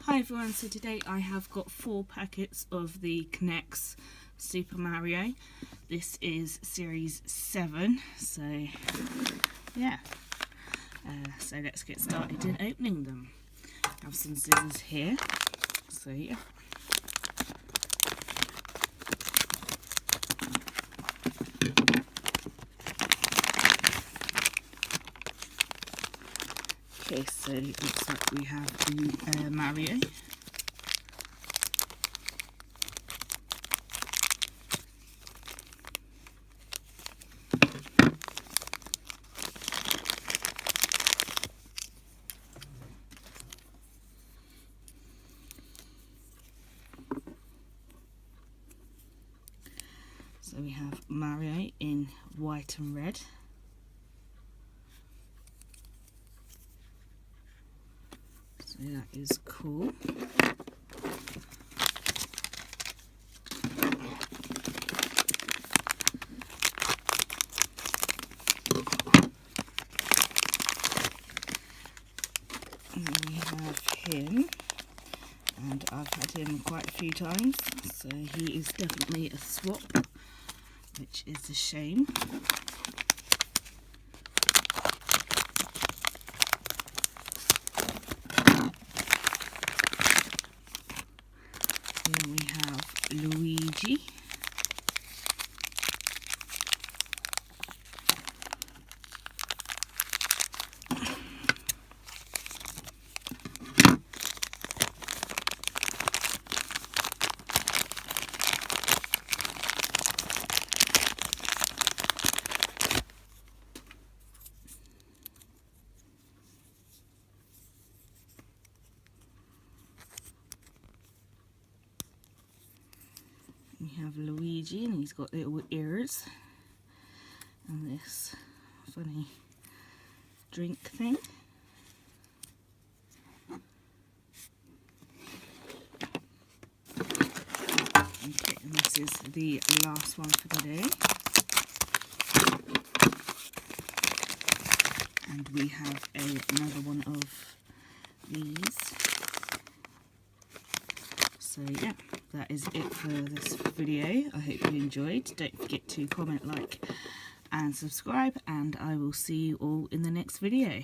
Hi everyone, so today I have got 4 packets of the K'NEX Super Mario. This is series 7, so yeah. So let's get started in opening them. I have some scissors here, so yeah. Okay, so it looks like we have the Mario. So we have Mario in white and red. So that is cool. And then we have him, and I've had him quite a few times, so he is definitely a swap, which is a shame. Then we have Luigi. We have Luigi, and he's got little ears and this funny drink thing. Okay, and this is the last one for the day. And we have another one of these. So yeah, that is it for this video. I hope you enjoyed. Don't forget to comment, like and subscribe, and I will see you all in the next video.